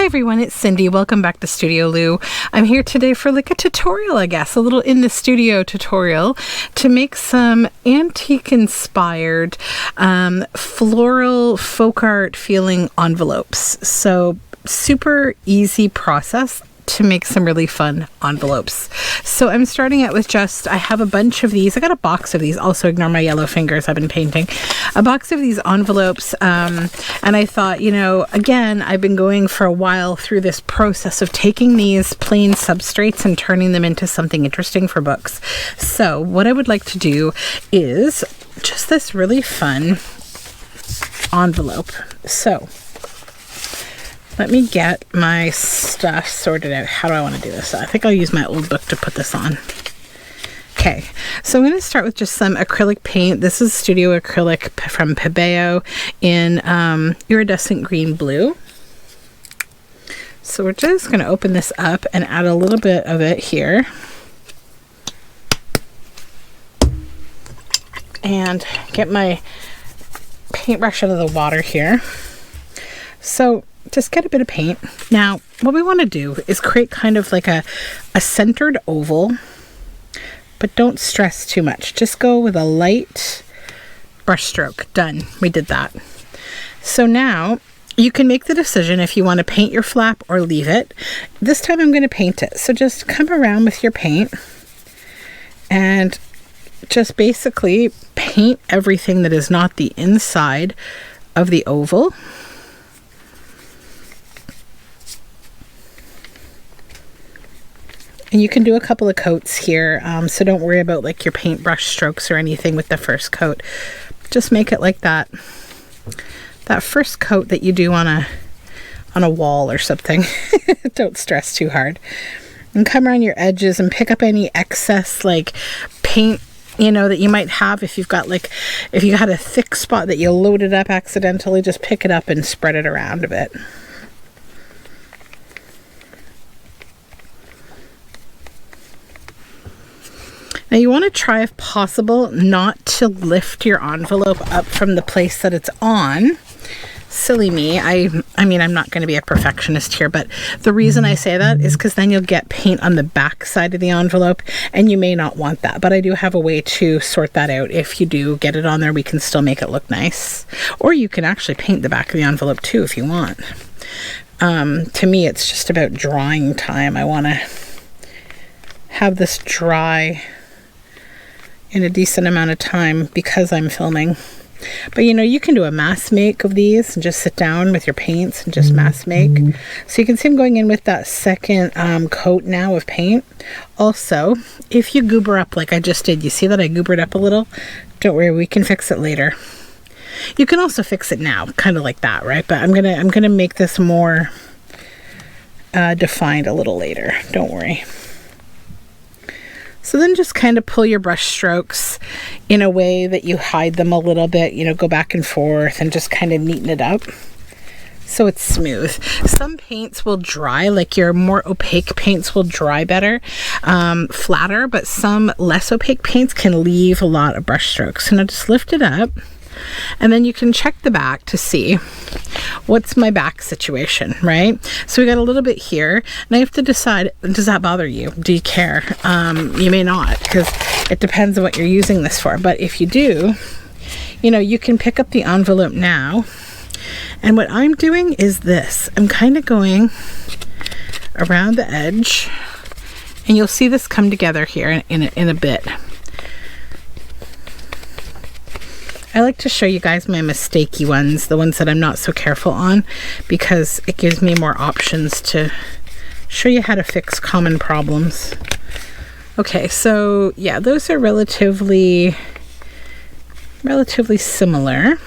Hi everyone, it's Cindy. Welcome back to Studioloo. I'm here today for like a tutorial, I guess, a little in the studio tutorial to make some antique inspired floral folk art feeling envelopes. So super easy process to make some really fun envelopes. So I'm starting out with I have a bunch of these. I got a box of these. Also ignore my yellow fingers. I've been painting. A box of these envelopes. And I thought, you know, again, I've been going for a while through this process of taking these plain substrates and turning them into something interesting for books. So what I would like to do is just this really fun envelope. So let me get my stuff sorted out. How do I want to do this? I think I'll use my old book to put this on. Okay, so I'm going to start with just some acrylic paint. This is Studio Acrylic from Pebeo in iridescent green blue. So we're just going to open this up and add a little bit of it here. And get my paintbrush out of the water here. So just get a bit of paint. Now, what we want to do is create kind of like a centered oval, but don't stress too much. Just go with a light brush stroke. Done. We did that. So now you can make the decision if you want to paint your flap or leave it. This time I'm going to paint it. So just come around with your paint and just basically paint everything that is not the inside of the oval. And you can do a couple of coats here, so don't worry about like your paintbrush strokes or anything with the first coat. Just make it like that first coat that you do on a wall or something. Don't stress too hard. And come around your edges and pick up any excess like paint, you know, that you might have. If you had a thick spot that you loaded up accidentally, just pick it up and spread it around a bit. Now you want to try, if possible, not to lift your envelope up from the place that it's on. Silly me. I mean, I'm not going to be a perfectionist here, but the reason I say that is because then you'll get paint on the back side of the envelope, and you may not want that. But I do have a way to sort that out. If you do get it on there, we can still make it look nice. Or you can actually paint the back of the envelope too if you want. To me, it's just about drying time. I want to have this dry in a decent amount of time because I'm filming. But you know, you can do a mass make of these and just sit down with your paints and just mass make. So you can see I'm going in with that second coat now of paint. Also, if you goober up like I just did, you see that I goobered up a little? Don't worry, we can fix it later. You can also fix it now, kind of like that, right? But I'm gonna make this more defined a little later. Don't worry. So then just kind of pull your brush strokes in a way that you hide them a little bit, you know, go back and forth and just kind of neaten it up so it's smooth. Some paints will dry, like your more opaque paints will dry better, flatter, but some less opaque paints can leave a lot of brush strokes. So now just lift it up. And then you can check the back to see what's my back situation, right? So we got a little bit here, and I have to decide, does that bother you? Do you care? You may not, because it depends on what you're using this for. But if you do, you know, you can pick up the envelope now. And what I'm doing is this. I'm kind of going around the edge, and you'll see this come together here in a bit. I like to show you guys my mistakey ones, the ones that I'm not so careful on, because it gives me more options to show you how to fix common problems. Okay, so yeah, those are relatively similar.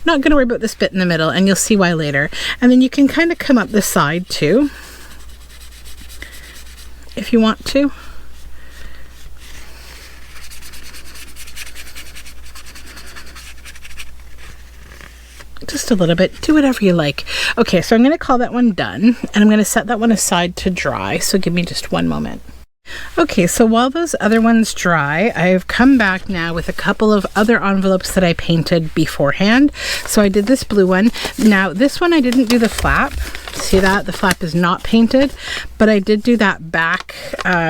Not going to worry about this bit in the middle, and you'll see why later. And then you can kind of come up the side too, if you want to. Just a little bit. Do whatever you like. Okay, so I'm going to call that one done, and I'm going to set that one aside to dry. So give me just one moment. Okay, so while those other ones dry, I've come back now with a couple of other envelopes that I painted beforehand. So I did this blue one. Now, this one I didn't do the flap. See that? The flap is not painted, but I did do that back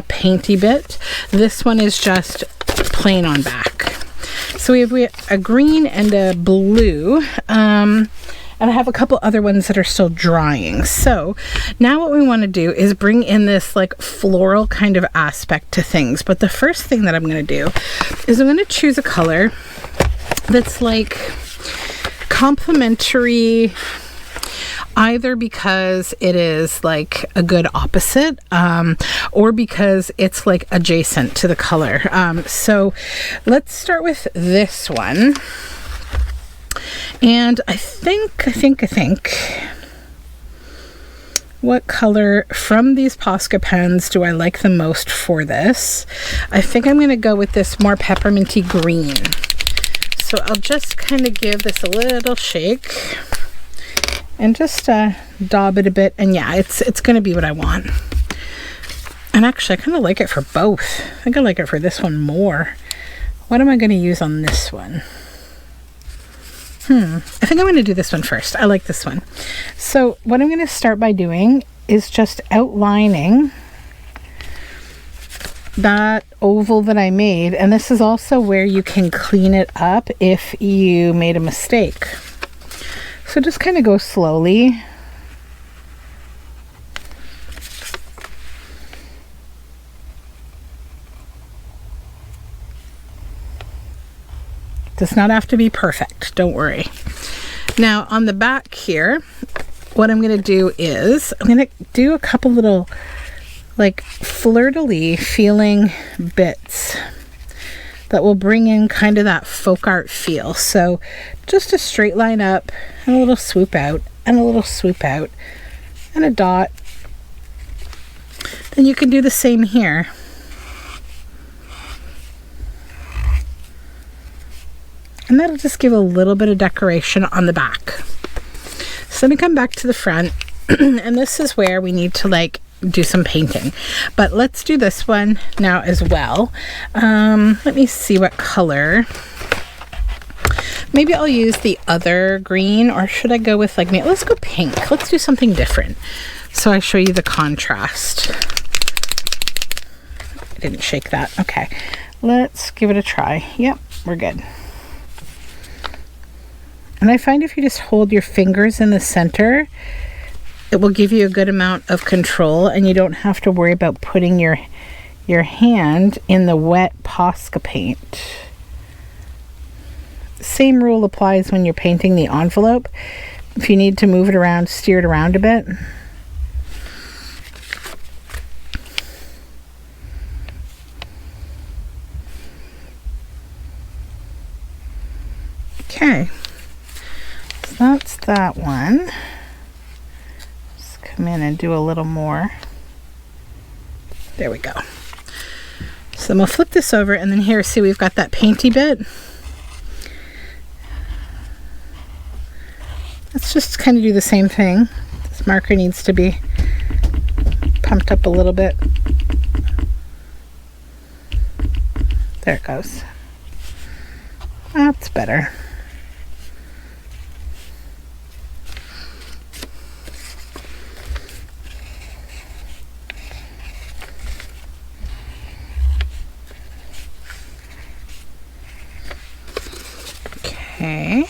painty bit. This one is just plain on back. So we have a green and a blue, and I have a couple other ones that are still drying. So now what we want to do is bring in this like floral kind of aspect to things. But the first thing that I'm going to do is I'm going to choose a color that's like complementary, either because it is like a good opposite, or because it's like adjacent to the color. So let's start with this one. And I think, what color from these Posca pens do I like the most for this? I think I'm going to go with this more pepperminty green. So I'll just kind of give this a little shake and just daub it a bit. And yeah, it's going to be what I want. And actually, I kind of like it for both. I think I like it for this one more. What am I going to use on this one? I think I'm going to do this one first. I like this one. So what I'm going to start by doing is just outlining that oval that I made. And this is also where you can clean it up if you made a mistake. So just kind of go slowly. Does not have to be perfect, don't worry. Now on the back here, what I'm going to do is I'm going to do a couple little like fleur-de-lis feeling bits that will bring in kind of that folk art feel. So just a straight line up and a little swoop out and a little swoop out and a dot. Then you can do the same here. And that'll just give a little bit of decoration on the back. So let me come back to the front. And this is where we need to like do some painting. But let's do this one now as well. Let me see what color. Maybe I'll use the other green, or should I go with like, let's go pink. Let's do something different. So I show you the contrast. I didn't shake that. Okay. Let's give it a try. Yep, we're good. And I find if you just hold your fingers in the center, it will give you a good amount of control, and you don't have to worry about putting your hand in the wet Posca paint. Same rule applies when you're painting the envelope. If you need to move it around, steer it around a bit. Okay. That's that one. Just come in and do a little more. There we go. So then we'll flip this over, and then here, see, we've got that painty bit. Let's just kind of do the same thing. This marker needs to be pumped up a little bit. There it goes. That's better. Okay.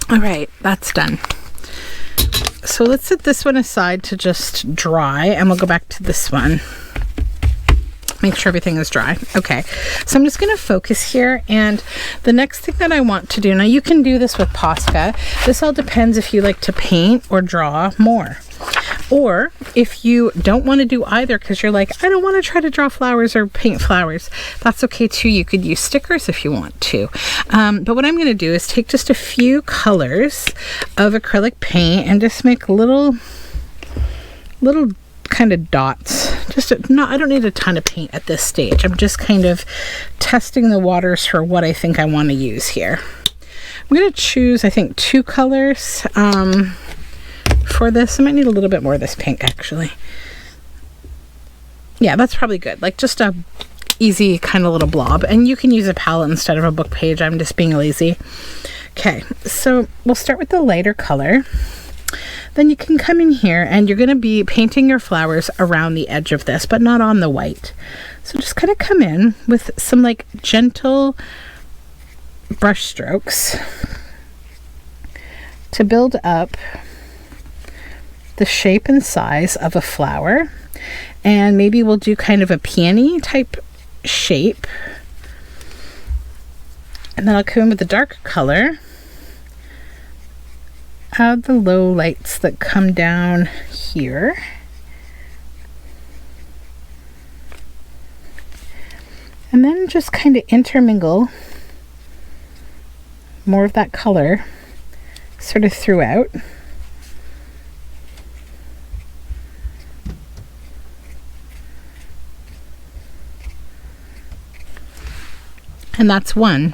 All right, that's done. So let's set this one aside to just dry, and we'll go back to this one. Make sure everything is dry. Okay, so I'm just going to focus here, and the next thing that I want to do, now you can do this with Posca. This all depends if you like to paint or draw more. Or if you don't want to do either because you're like, I don't want to try to draw flowers or paint flowers, that's okay too. You could use stickers if you want to. But what I'm going to do is take just a few colors of acrylic paint and just make little kind of dots. I don't need a ton of paint at this stage. I'm just kind of testing the waters for what I think I want to use here. I'm going to choose, I think, 2 colors. For this, I might need a little bit more of this pink, actually. Yeah, that's probably good. Like just a easy kind of little blob. And you can use a palette instead of a book page. I'm just being lazy. Okay, so we'll start with the lighter color. Then you can come in here and you're going to be painting your flowers around the edge of this, but not on the white. So just kind of come in with some like gentle brush strokes to build up the shape and size of a flower. And maybe we'll do kind of a peony type shape. And then I'll come in with the darker color. Add the low lights that come down here. And then just kind of intermingle more of that color sort of throughout. And that's one.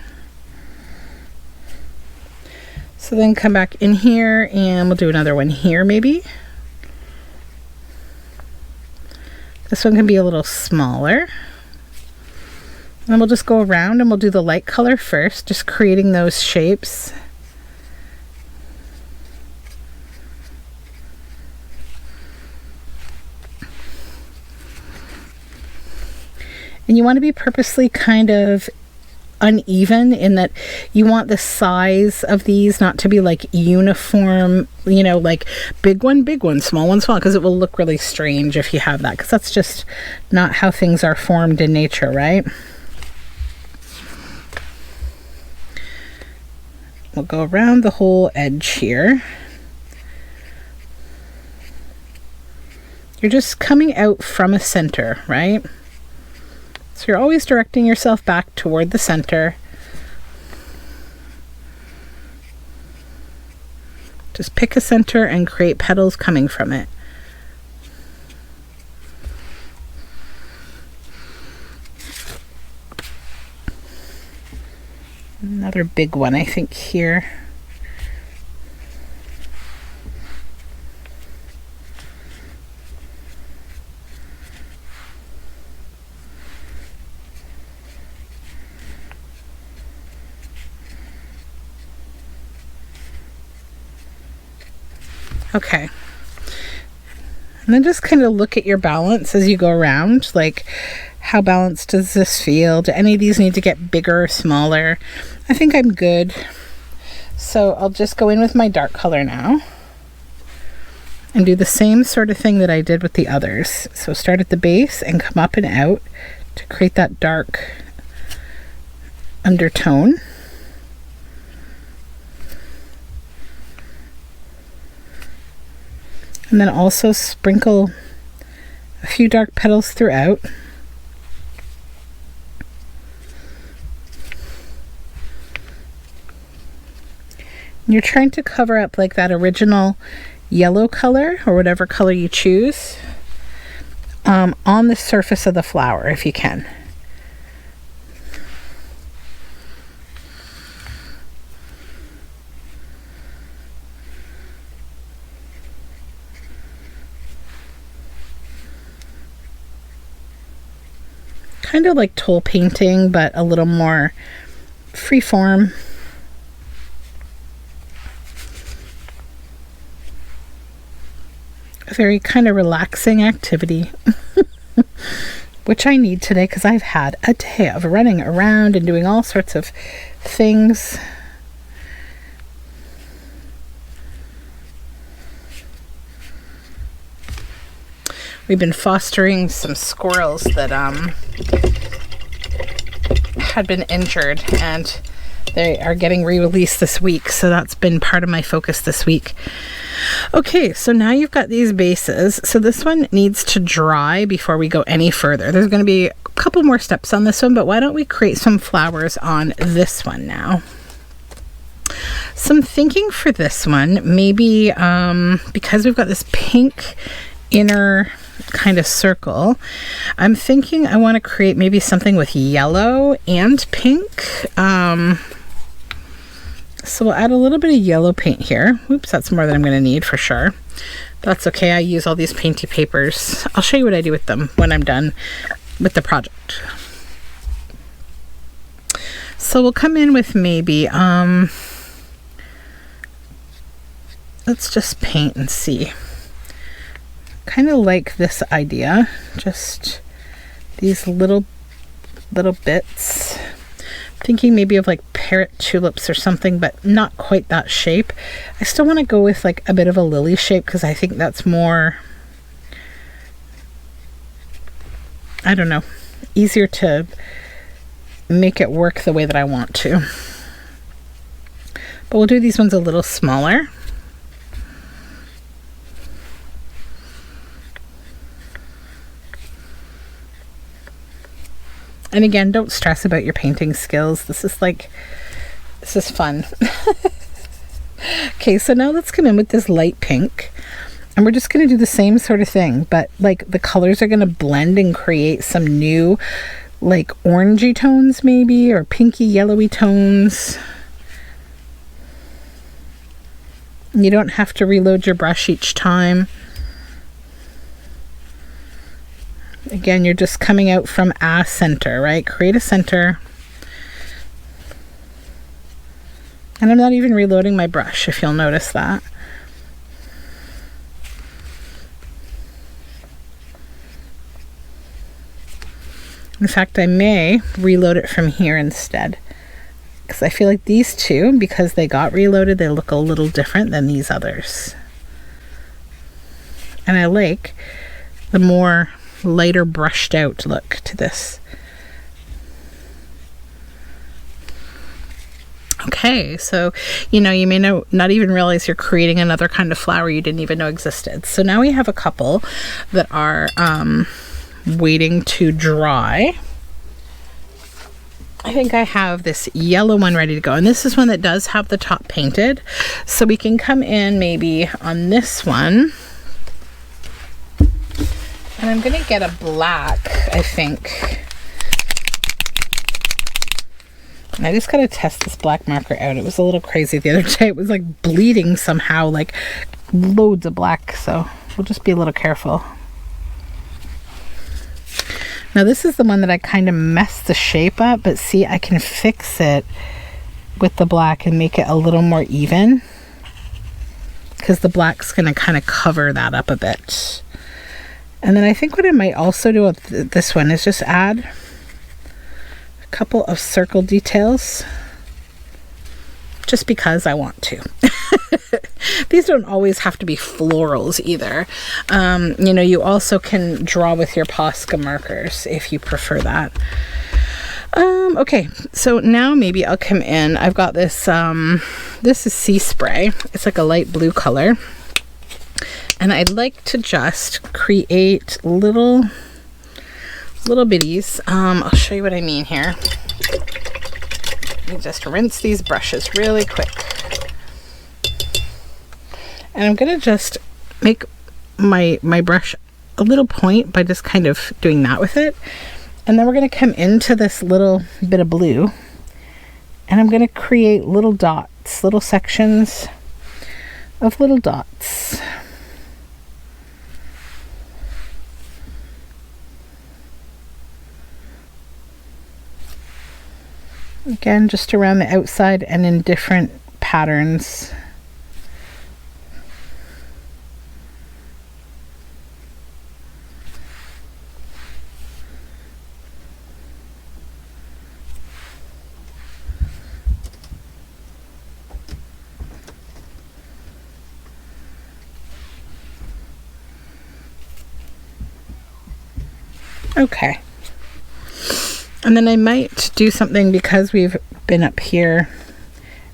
So then come back in here and we'll do another one here maybe. This one can be a little smaller. And then we'll just go around and we'll do the light color first, just creating those shapes. And you want to be purposely kind of uneven in that you want the size of these not to be like uniform, you know, like big one, small one, small, because it will look really strange if you have that, because that's just not how things are formed in nature, right? We'll go around the whole edge here. You're just coming out from a center, right? So you're always directing yourself back toward the center. Just pick a center and create petals coming from it. Another big one, I think, here. Okay, and then just kind of look at your balance as you go around, like how balanced does this feel? Do any of these need to get bigger or smaller? I think I'm good. So I'll just go in with my dark color now and do the same sort of thing that I did with the others. So start at the base and come up and out to create that dark undertone. And then also sprinkle a few dark petals throughout. And you're trying to cover up like that original yellow color or whatever color you choose on the surface of the flower if you can. Kind of like toll painting, but a little more freeform. A very kind of relaxing activity, which I need today because I've had a day of running around and doing all sorts of things. We've been fostering some squirrels that had been injured, and they are getting re-released this week, so that's been part of my focus this week. Okay, so now you've got these bases. So this one needs to dry before we go any further. There's going to be a couple more steps on this one, but why don't we create some flowers on this one now? So I'm thinking for this one, maybe because we've got this pink inner kind of circle, I'm thinking I want to create maybe something with yellow and pink. So we'll add a little bit of yellow paint here. Oops, that's more than I'm going to need for sure. That's okay. I use all these painty papers. I'll show you what I do with them when I'm done with the project. So we'll come in with maybe, let's just paint and see. Kind of like this idea, just these little bits. Thinking maybe of like parrot tulips or something, but not quite that shape. I still want to go with like a bit of a lily shape because I think that's more, I don't know, easier to make it work the way that I want to. But we'll do these ones a little smaller. And again, don't stress about your painting skills. This is fun. Okay, so now let's come in with this light pink. And we're just going to do the same sort of thing, but like the colors are going to blend and create some new like orangey tones maybe, or pinky yellowy tones. You don't have to reload your brush each time. Again, you're just coming out from a center, right? Create a center. And I'm not even reloading my brush, if you'll notice that. In fact, I may reload it from here instead, because I feel like these two, because they got reloaded, they look a little different than these others. And I like the more lighter brushed out look to this. Okay, so you know, you may not even realize you're creating another kind of flower you didn't even know existed. So now we have a couple that are waiting to dry. I think I have this yellow one ready to go, and this is one that does have the top painted, so we can come in maybe on this one. And I'm gonna get a black, I think. And I just gotta test this black marker out. It was a little crazy the other day. It was like bleeding somehow, like loads of black. So we'll just be a little careful. Now this is the one that I kind of messed the shape up, but see, I can fix it with the black and make it a little more even, because the black's gonna kind of cover that up a bit. And then I think what I might also do with this one is just add a couple of circle details, just because I want to. These don't always have to be florals either. You know, you also can draw with your Posca markers if you prefer that. Okay, so now maybe I'll come in. I've got this, this is Sea Spray. It's like a light blue color. And I'd like to just create little bitties. I'll show you what I mean here. Let me just rinse these brushes really quick. And I'm gonna just make my brush a little point by just kind of doing that with it. And then we're gonna come into this little bit of blue, and I'm gonna create little dots, little sections of little dots. Again, just around the outside and in different patterns. Okay. And then I might do something, because we've been up here,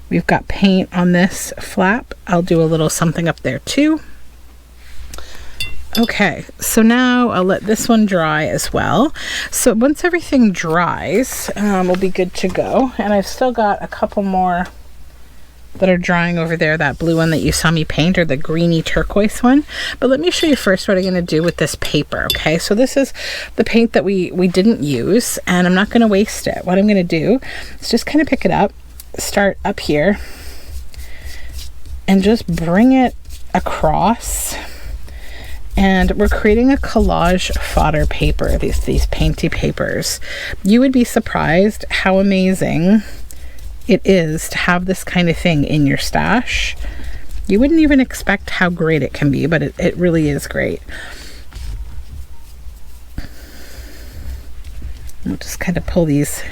we've got paint on this flap. I'll do a little something up there too. Okay, so now I'll let this one dry as well. So once everything dries, we'll be good to go. And I've still got a couple more that are drying over there, that blue one that you saw me paint, or the greeny turquoise one. But let me show you first what I'm going to do with this paper. Okay, so this is the paint that we didn't use, and I'm not going to waste it. What I'm going to do is just kind of pick it up, start up here, and just bring it across and we're creating a collage fodder paper, these painty papers. You would be surprised how amazing it is to have this kind of thing in your stash. You wouldn't even expect how great it can be, but it really is great. We'll just kind of pull these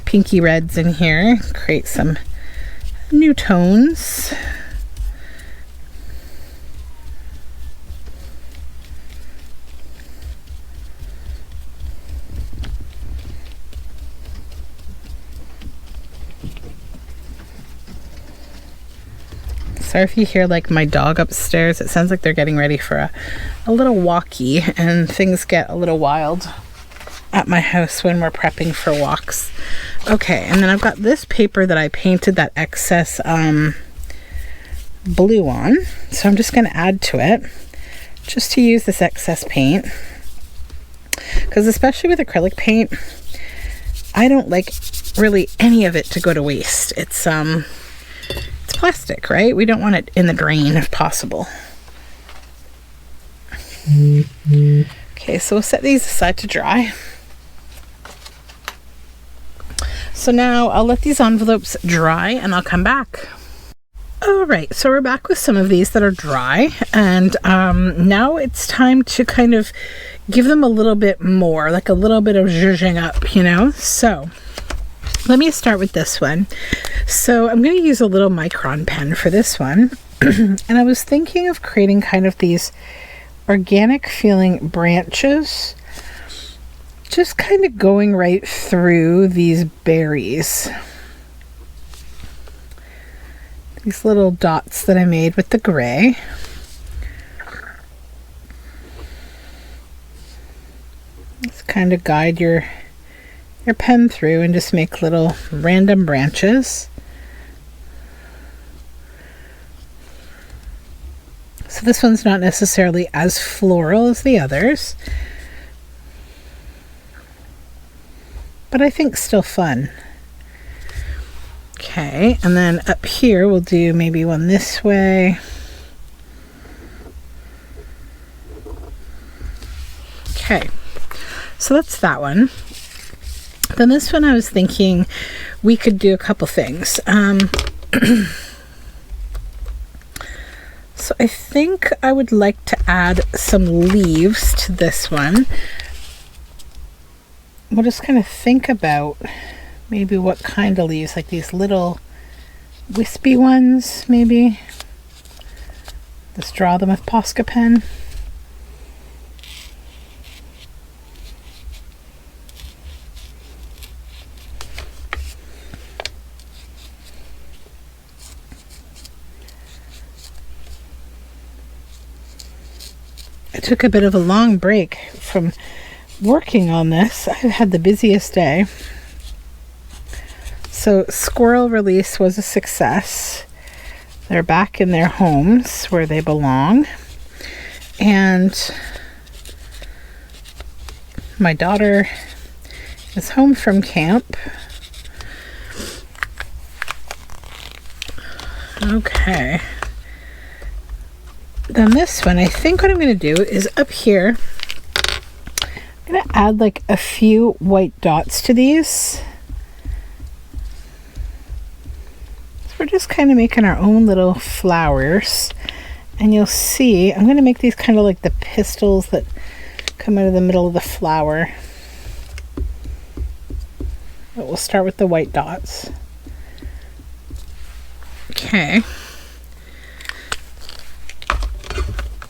pinky reds in here, create some new tones. Sorry if you hear like my dog upstairs. It sounds like they're getting ready for a little walkie, and things get a little wild at my house when we're prepping for walks. Okay, and then I've got this paper that I painted that excess blue on. So I'm just going to add to it just to use this excess paint. Because especially with acrylic paint, I don't like really any of it to go to waste. It's plastic, right? We don't want it in the drain if possible. Okay, so we'll set these aside to dry. So now I'll let these envelopes dry and I'll come back. Alright, so we're back with some of these that are dry, and now it's time to kind of give them a little bit more, like a little bit of zhuzhing up, you know? So let me start with this one. So I'm going to use a little micron pen for this one. And I was thinking of creating kind of these organic feeling branches, just kind of going right through these berries. These little dots that I made with the gray. Just kind of guide your pen through and just make little random branches. So this one's not necessarily as floral as the others, but I think still fun. Okay, and then up here we'll do maybe one this way. Okay, so that's that one. Then this one I was thinking we could do a couple things. So I think I would like to add some leaves to this one. We'll just kind of think about maybe what kind of leaves, like these little wispy ones, maybe. Just draw them with Posca pen. I took a bit of a long break from working on this. I've had the busiest day. So squirrel release was a success. They're back in their homes where they belong. And my daughter is home from camp. Okay. Then this one, I think what I'm going to do is up here, I'm going to add like a few white dots to these. So we're just kind of making our own little flowers. And you'll see, I'm going to make these kind of like the pistils that come out of the middle of the flower. But we'll start with the white dots. Okay.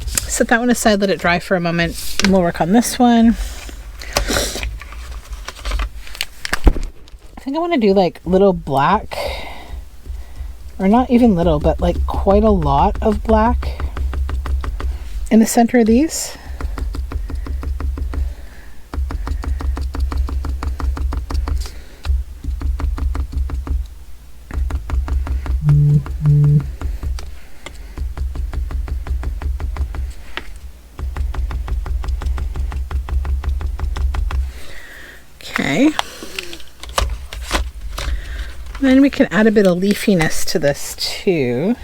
Set that one aside, let it dry for a moment, and we'll work on this one. I think I want to do like little black, or not even little, but like quite a lot of black in the center of these. Okay. Then we can add a bit of leafiness to this too.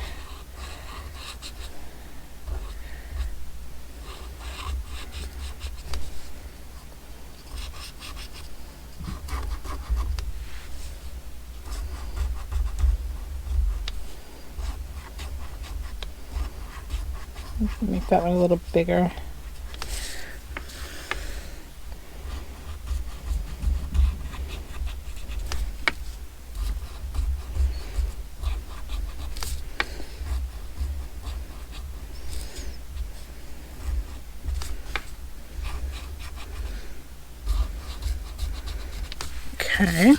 Make that one a little bigger. Okay.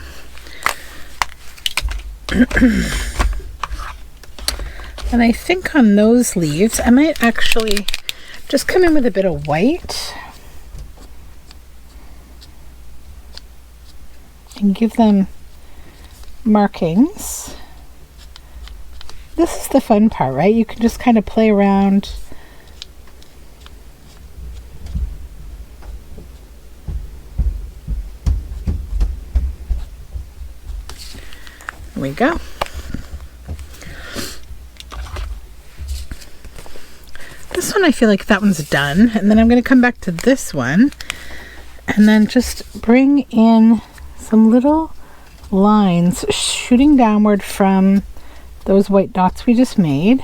And I think on those leaves, I might actually just come in with a bit of white and give them markings. This is the fun part, right? You can just kind of play around. There we go. This one, I feel like that one's done. And then I'm going to come back to this one and then just bring in some little lines shooting downward from those white dots we just made.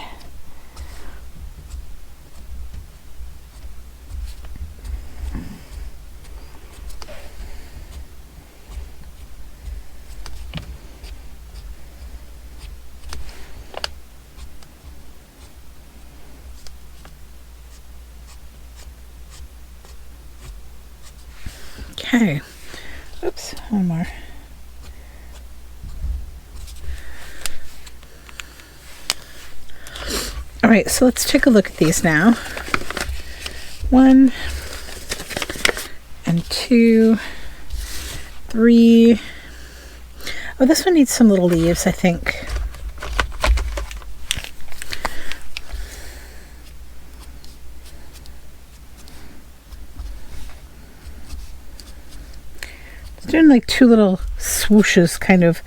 Okay, oops, one more. All right, so let's take a look at these now. 1 and 2, 3. Oh, this one needs some little leaves, I think. Doing like 2 little swooshes, kind of.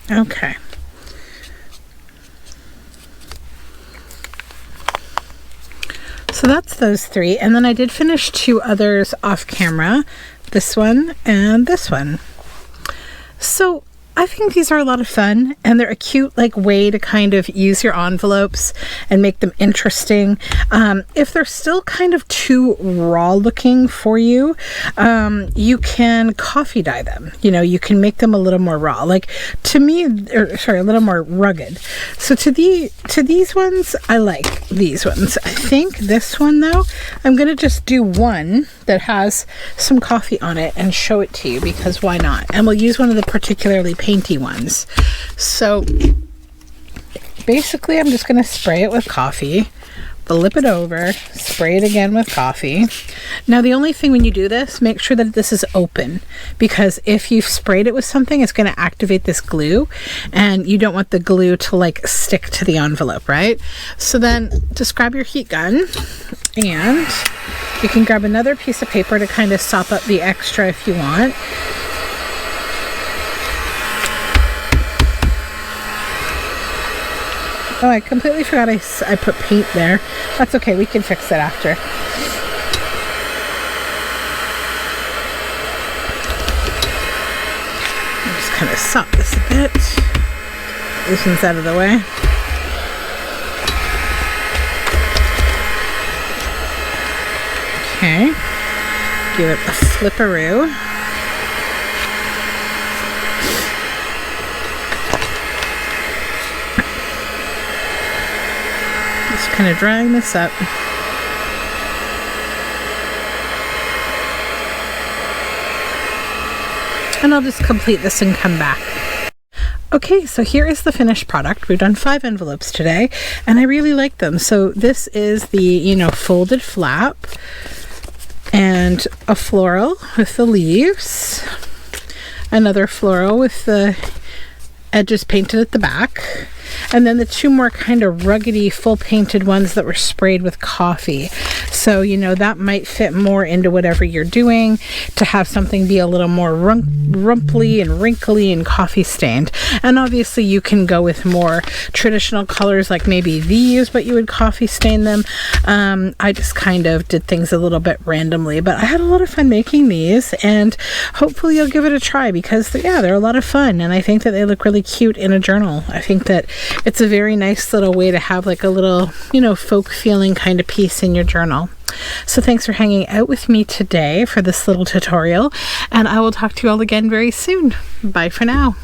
Okay. So that's those 3, and then I did finish 2 others off camera, this one and this one. So I think these are a lot of fun, and they're a cute like way to kind of use your envelopes and make them interesting. If they're still kind of too raw looking for you, you can coffee dye them. You know, you can make them a little more raw, like to me, or sorry, a little more rugged. So to these ones, I like these ones. I think this one though, I'm gonna just do one that has some coffee on it and show it to you, because why not? And we'll use one of the particularly painty ones. So basically I'm just going to spray it with coffee, flip it over, spray it again with coffee. Now the only thing when you do this, make sure that this is open, because if you've sprayed it with something, it's going to activate this glue, and you don't want the glue to like stick to the envelope, right? So then just grab your heat gun, and you can grab another piece of paper to kind of sop up the extra if you want. Oh, I completely forgot I put paint there. That's okay, we can fix it after. I'll just kind of sop this a bit. This one's out of the way. Okay. Give it a flipperoo. Just kind of drying this up. And I'll just complete this and come back. Okay, so here is the finished product. We've done 5 envelopes today, and I really like them. So this is the, you know, folded flap, and a floral with the leaves, another floral with the edges painted at the back, and then the two more kind of ruggedy full painted ones that were sprayed with coffee. So, you know, that might fit more into whatever you're doing, to have something be a little more rumply and wrinkly and coffee stained. And obviously you can go with more traditional colors like maybe these, but you would coffee stain them. I just kind of did things a little bit randomly, but I had a lot of fun making these, and hopefully you'll give it a try, because yeah, they're a lot of fun, and I think that they look really cute in a journal. I think that it's a very nice little way to have like a little, you know, folk feeling kind of piece in your journal. So thanks for hanging out with me today for this little tutorial, and I will talk to you all again very soon. Bye for now.